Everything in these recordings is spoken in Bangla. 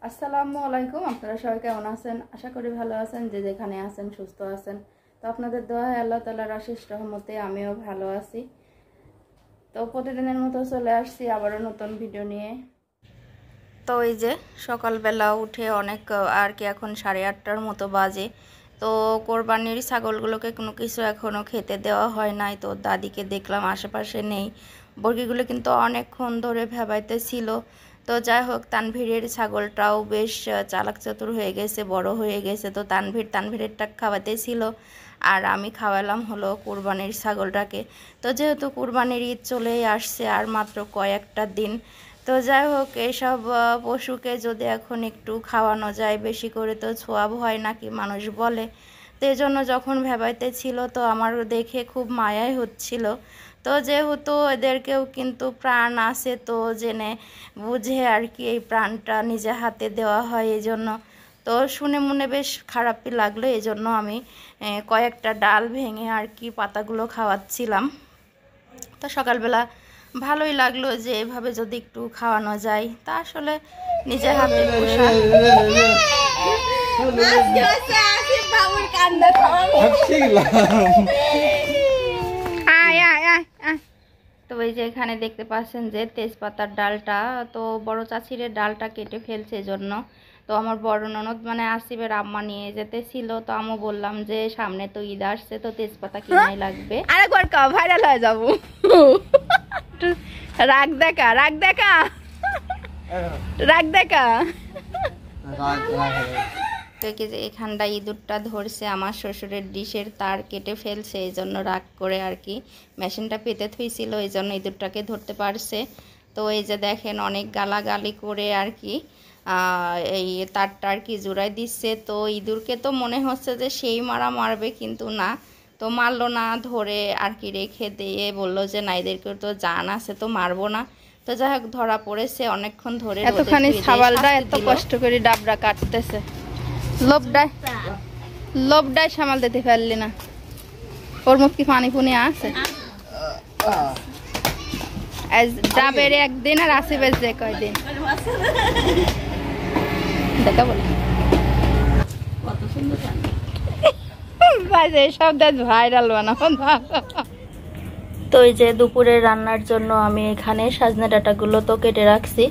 আসসালামু আলাইকুম। আপনারা সবাই কেমন আছেন? আশা করি ভালো আছেন, যে যেখানে আছেন সুস্থ আছেন। তো আপনাদের দোয়ায় আল্লাহ তাআলার অশেষ রহমতে আমিও ভালো আছি। তো প্রতিদিনের মতো চলে আসছি আবারও নতুন ভিডিও নিয়ে। তো এই যে সকালবেলা উঠে অনেক আর কি, এখন 8:30টার মতো বাজে। তো কোরবানির ছাগলগুলোকে কোনো কিছু এখনও খেতে দেওয়া হয় নাই। তো দাদিকে দেখলাম আশেপাশে নেই। বর্গিগুলো কিন্তু অনেকক্ষণ ধরে ভেবাইতে ছিল। তো যাই হোক, তানভীরের ছাগলটাও বেশ চালাক চতুর হয়ে গেছে, বড় হয়ে গেছে। তো তানভীরেরটা খাওয়াতে ছিল, আর আমি খাওয়ালাম হলো কুরবানির ছাগলটাকে। তো যেহেতু কুরবানির ঈদ চলেই আসছে আর মাত্র কয়েকটা দিন, তো যাই হোক, এইসব পশুকে যদি এখন একটু খাওয়ানো যায় বেশি করে, তো ছোঁয়াব হয় নাকি মানুষ বলে। তো এই জন্য যখন ভেবাইতে ছিল, তো আমার দেখে খুব মায়াই হচ্ছিল। তো যেহেতু এদেরকেও কিন্তু প্রাণ আছে, তো জেনে বুঝে আর কি এই প্রাণটা নিজে হাতে দেওয়া হয়। এই জন্য তো শুনে মনে বেশ খারাপই লাগলো। এই জন্য আমি কয়েকটা ডাল ভেঙে আর কি পাতাগুলো খাওয়াচ্ছিলাম। তো সকালবেলা ভালোই লাগলো যে এভাবে যদি একটু খাওয়ানো যায়। তা আসলে নিজে হাতে পোষা। তো এই যে এখানে দেখতে পাচ্ছেন যে তেজপাতার ডালটা, তো বড় চাচিরের ডালটা কেটে ফেলছে জন্য। তো আমার বড় ননদ মানে আসিফের আম্মা নিয়ে যেতে ছিল। তো আমি বললাম যে সামনে তো ঈদ আসছে, তো তেজপাতা কিনাই লাগবে। আরেকবার কা ভাইরাল হয়ে যাবো। রাগ দেখা তো এখানটা ইঁদুরটা ধরছে, আমার শ্বশুরের ডিশের তার কেটে ফেলছে, এই জন্য রাগ করে আর কি মেশিনটা পেতে থুইছিল, এই জন্য ইঁদুরটাকে ধরতে পারছে। তো এই যে দেখেন অনেক গালাগালি করে আর কি এই তারটা আর কি জোড়াই দিচ্ছে। তো ইঁদুরকে তো মনে হচ্ছে যে সেই মারবে, কিন্তু না, তো মারলো না, ধরে আর কি রেখে দিয়ে বললো যে না, এদেরকে তো জান আছে, তো মারবো না। তো যাই হোক, ধরা পড়েছে অনেকক্ষণ ধরে। এতখানি ছাবালটা এত কষ্ট করে ডাবরা কাটতেছে, লোভটাই সামাল দিতে পারলি না। ওর মুখ কি পানি পুনি আছে? ডাবের একদিন আর আসিফের যে কয়দিন দেখা বলে কত সুন্দর সব দেশ ভাইরাল বানাবো। তো এই যে দুপুরের রান্নার জন্য আমি এখানে সজনে ডাঁটাগুলো তো কেটে রাখছি।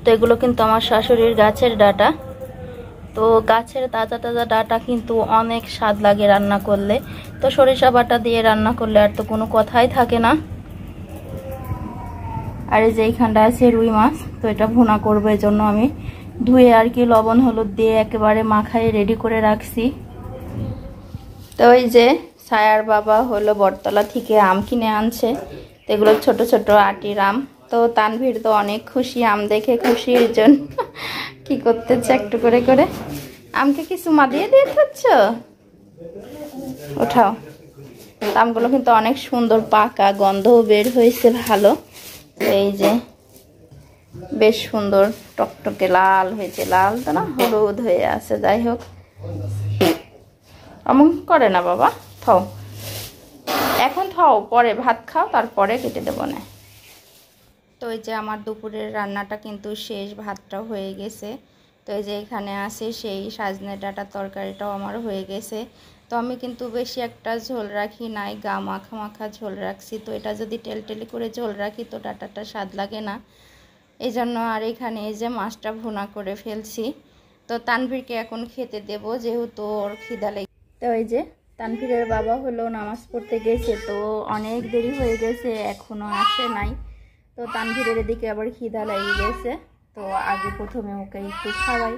তো এগুলো কিন্তু আমার শাশুড়ির গাছের ডাঁটা। তো গাছের তাজা তাজা ডাঁটা কিন্তু অনেক স্বাদ লাগে রান্না করলে। তো সরিষা বাটা দিয়ে রান্না করলে আর তো কোনো কথাই থাকে না। আর এই যে এইখানটা আছে রুই মাছ, তো এটা ভুনা করবো, এই জন্য আমি ধুয়ে আর কি লবণ হলুদ দিয়ে একেবারে মাখায় রেডি করে রাখছি। তো এই যে ছায়ার বাবা হলো বটতলা থেকে আম কিনে আনছে। তো এগুলো ছোট ছোট আটির আম। তো তানভীর তো অনেক খুশি, আম দেখে খুশি, এর জন্য কি করতেছে একটু করে করে আমকে কি চুমা দিয়ে দিয়ে থাকছ। ওঠাও। আমগুলো কিন্তু অনেক সুন্দর পাকা, গন্ধও বের হয়েছে ভালো। তো এই যে বেশ সুন্দর টকটকে লাল হয়েছে, লাল তো না, হলুদ হয়ে আছে। যাই হোক, এমন করে না বাবা, থাও এখন, থাও, পরে ভাত খাও, তারপরে কেটে দেবো না। তো এই যে আমার দুপুরের রান্নাটা কিন্তু শেষ, ভাতটাও হয়ে গেছে। তো এই যে এখানে আছে সেই সজনে ডাঁটার তরকারিটাও আমার হয়ে গেছে। তো আমি কিন্তু বেশি একটা ঝোল রাখি নাই, গা মাখা মাখা ঝোল রাখছি। তো এটা যদি টেলটেলি করে ঝোল রাখি তো ডাঁটাটা স্বাদ লাগে না, এই জন্য। আর এখানে এই যে মাছটা ভুনা করে ফেলছি। তো তানভীরকে এখন খেতে দেব, যেহেতু ওর খিদা লেগে। তো এই যে তানভীরের বাবা হলো নামাজ পড়তে গেছে, তো অনেক দেরি হয়ে গেছে, এখনো আসে নাই। তো তানভীরের এদিকে আবার খিদা লেগে গেছে। তো আগে প্রথমে ওকে একটু খাওয়াই,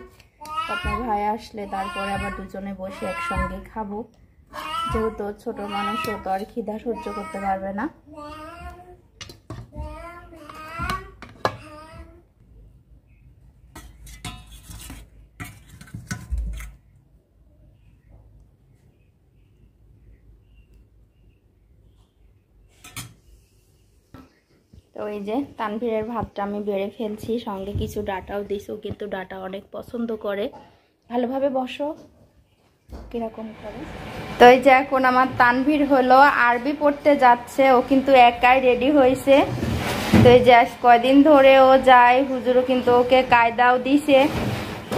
আপনার ভাই আসলে তারপরে আবার দুজনে বসে একসঙ্গে খাবো, যেহেতু ছোট মানুষও তো আর খিদা সহ্য করতে পারবে না। তো এই যে তানভীরের ভাতটা আমি বেড়ে ফেলছি, সঙ্গে কিছু ডাঁটাও দিছি, কিন্তু ডাঁটা অনেক পছন্দ করে। ভালোভাবে বসো, কিরকম করে। তো এই যে এখন আমার তানভীর হলো আরবি পড়তে যাচ্ছে, ও কিন্তু একাই রেডি হয়েছে। তো এই যে আজ কয়দিন ধরে ও যায়, হুজুরও কিন্তু ওকে কায়দাও দিছে।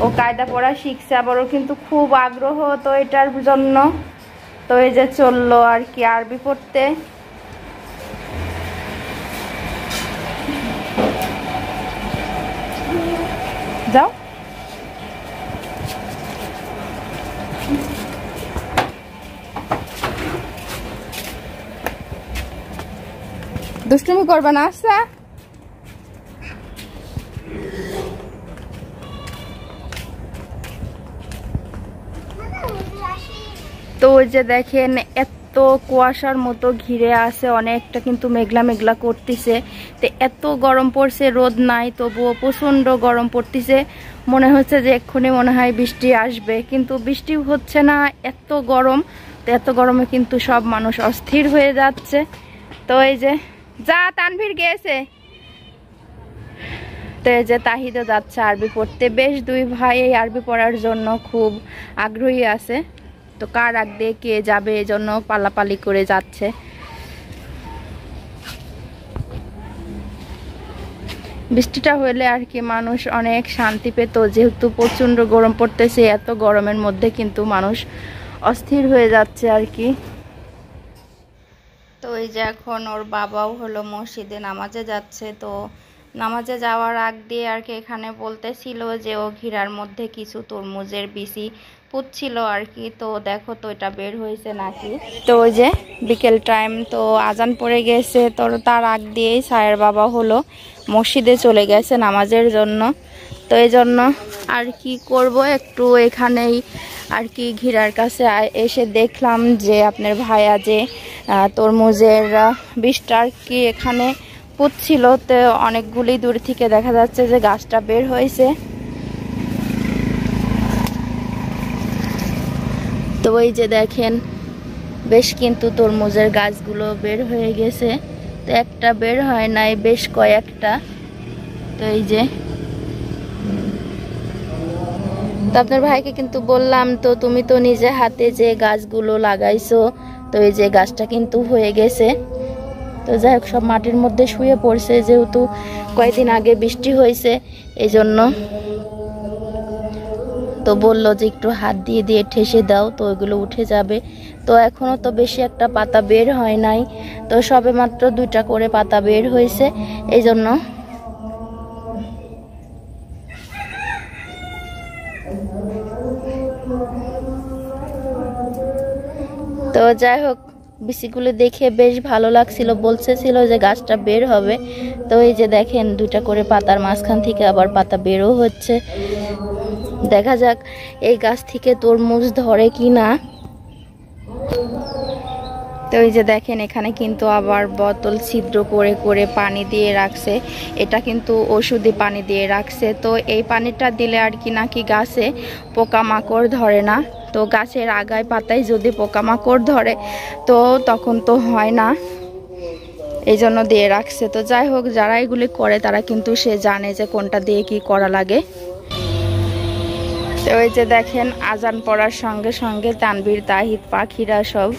ও কায়দা পড়া শিখছে, আবার ও কিন্তু খুব আগ্রহ তো এটার জন্য। তো এই যে চললো আর কি আরবি পড়তে। যাও দুষ্টুমি করবে না। আচ্ছা তো ওই যে দেখেন এত কুয়াশার মতো ঘিরে আছে, অনেকটা কিন্তু মেঘলা মেঘলা করতেছে। তো এত গরম পড়ছে, রোদ নাই তবুও প্রচন্ড গরম পড়তেছে। মনে হচ্ছে যে এক্ষুনি মনে হয় বৃষ্টি আসবে, কিন্তু বৃষ্টি হচ্ছে না, এত গরম। তো এত গরমে কিন্তু সব মানুষ অস্থির হয়ে যাচ্ছে। তো এই যে যা তানভীর গেছে, তো এই যে তাহিদও যাচ্ছে আরবি পড়তে। বেশ দুই ভাই এই আরবি পড়ার জন্য খুব আগ্রহী আছে। তো কার আগ দিয়ে কে যাবে এজন্য পালাপালি করে যাচ্ছে। বৃষ্টিটা হলে আর কি মানুষ অনেক শান্তি পেত, যেহেতু প্রচন্ড গরম পড়তেছে। এত গরমের মধ্যে কিন্তু মানুষ অস্থির হয়ে যাচ্ছে আর কি। তো এই যে এখন ওর বাবাও হলো মসজিদে নামাজে যাচ্ছে। তো নামাজে যাওয়ার আগ দিয়ে আর কি এখানে বলতেছিল যে ও ঘিরার মধ্যে কিছু তরমুজের বিচি পুঁতছিল আর কি। তো দেখো তো এটা বের হয়েছে নাকি। তো ওই যে বিকেল টাইম, তো আজান পড়ে গেছে। তো তার আগ দিয়েই সায়ের বাবা হলো মসজিদে চলে গেছে নামাজের জন্য। তো এই জন্য আর কি করব, একটু এখানেই আর কি ঘিরার কাছে এসে দেখলাম যে আপনার ভাইয়া যে তরমুজের বীজটা আর কি এখানে পুঁতছিল। তো অনেকগুলি দূর থেকে দেখা যাচ্ছে যে গাছটা বের হয়েছে। তো ওই যে দেখেন বেশ কিন্তু তরমুজের গাছগুলো বের হয়ে গেছে। তো একটা বের হয় নাই, বেশ কয়েকটা। তো এই যে তো আপনার ভাইকে কিন্তু বললাম, তো তুমি তো নিজে হাতে যে গাছগুলো লাগাইছো, তো এই যে গাছটা কিন্তু হয়ে গেছে। তো যাই হোক সব মাটির মধ্যে শুয়ে পড়ছে, যেহেতু কয়েকদিন আগে বৃষ্টি হয়েছে এই জন্য। তো বললো যে একটু হাত দিয়ে দিয়ে ঠেসে দাও, তো ওইগুলো উঠে যাবে। তো এখনো তো বেশি একটা পাতা বের হয় নাই, তো সবে মাত্র 2টা করে পাতা বের হয়েছে এই জন্য। তো যাই হোক বিচিগুলো দেখে বেশ ভালো লাগছিল, বলতেছিল যে গাছটা বের হবে। তো এই যে দেখেন 2টা করে পাতার মাঝখান থেকে আবার পাতা বেরও হচ্ছে। দেখা যাক এই গাছ থেকে তরমুজ ধরে কি না। তো এই যে দেখেন এখানে কিন্তু আবার বোতল ছিদ্র করে করে পানি দিয়ে রাখছে। এটা কিন্তু ওষুধি পানি দিয়ে রাখছে। তো এই পানিটা দিলে আর কি নাকি গাছে পোকামাকড় ধরে না। তো গাছের আগায় পাতায় যদি পোকামাকড় ধরে তো তখন তো হয় না, এই জন্য দিয়ে রাখছে। তো যাই হোক যারা এগুলি করে তারা কিন্তু সে জানে যে কোনটা দিয়ে কি করা লাগে। তো এই যে দেখেন আজান পড়ার সঙ্গে সঙ্গে তানভীর, তাহিদ, পাখিরা সব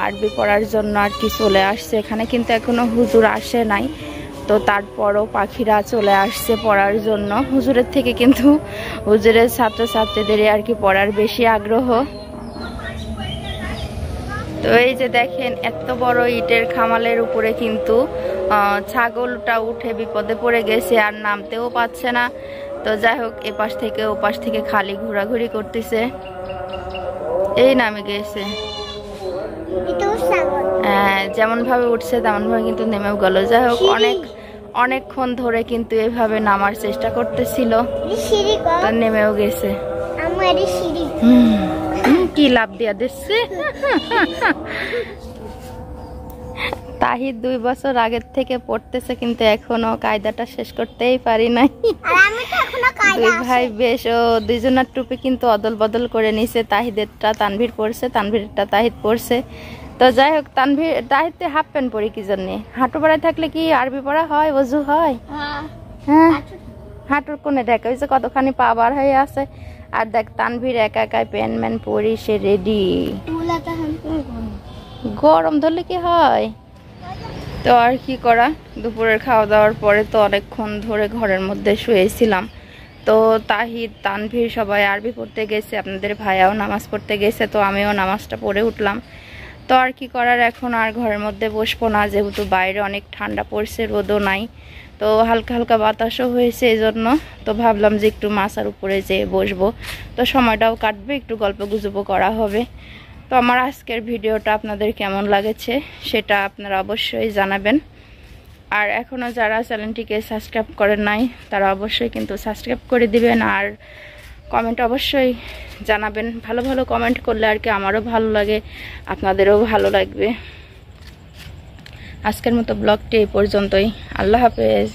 আরবি পড়ার জন্য আর কি চলে আসছে। এখানে কিন্তু এখনো হুজুর আসে নাই, তো তারপরও পাখিরা চলে আসছে পড়ার জন্য। হুজুরের থেকে কিন্তু হুজুরের ছাত্রছাত্রীদের আর কি পড়ার বেশি আগ্রহ। তো এই যে দেখেন এত বড় ইটের খামালের উপরে কিন্তু ছাগলটা উঠে বিপদে পড়ে গেছে, আর নামতেও পাচ্ছে না। তো যাই হোক এপাশ থেকে ওপাশ থেকে খালি ঘোরাঘুরি করতেছে। এই নামে গেছে, হ্যাঁ যেমন ভাবে উঠছে তেমন ভাবে কিন্তু নেমেও গেল। যাই হোক অনেকক্ষণ ধরে কিন্তু এভাবে নামার চেষ্টা করতেছিল, তো নেমেও গেছে। কি লাভ দিয়া দিচ্ছে। তাহিদ 2 বছর আগের থেকে পড়তেছে, কিন্তু এখনো কায়দাটা শেষ করতেই পারি নাই। দুই ভাই বেশ ও দুইজনের টুপি কিন্তু অদল বদল করে নিছে। তাহিদেরটা তানভীর পড়ছে, তানভীরটা তাহিদ পড়ছে। তো যাই হোক তাহিদে হাফ প্যান্ট পরি কি জন্যে? হাঁটু পাড়ায় থাকলে কি আরবি পড়া হয়, ওযু হয়? হ্যাঁ হাঁটুর কোণে দেখ ওই যে কতখানি পা বার হয়ে আছে। আর দেখ তানভীর একা একাই প্যান্ট ম্যান পরি সে রেডি। গরম ধরলে কি হয়? তো আর কি করা, দুপুরের খাওয়া দাওয়ার পরে তো অনেকক্ষণ ধরে ঘরের মধ্যে শুয়েছিলাম। তো তাহিদ তানভীর সবাই আরবি পড়তে গেছে, আপনাদের ভাইয়াও নামাজ পড়তে গেছে, তো আমিও নামাজটা পড়ে উঠলাম। তো আর কি করার, এখন আর ঘরের মধ্যে বসবো না, যেহেতু বাইরে অনেক ঠান্ডা পড়ছে, রোদও নাই, তো হালকা হালকা বাতাসও হয়েছে, এই জন্য তো ভাবলাম যে একটু মাছার উপরে যেয়ে বসবো, তো সময়টাও কাটবে, একটু গল্প গুজবও করা হবে। তো আমার আজকের ভিডিওটা আপনাদের কেমন লাগেছে সেটা আপনারা অবশ্যই জানাবেন। আর এখনও যারা চ্যানেলটিকে সাবস্ক্রাইব করেন নাই তারা অবশ্যই কিন্তু সাবস্ক্রাইব করে দিবেন, আর কমেন্ট অবশ্যই জানাবেন। ভালো ভালো কমেন্ট করলে আর কি আমারও ভালো লাগে, আপনাদেরও ভালো লাগবে। আজকের মতো ব্লগটি এই পর্যন্তই। আল্লাহ হাফেজ।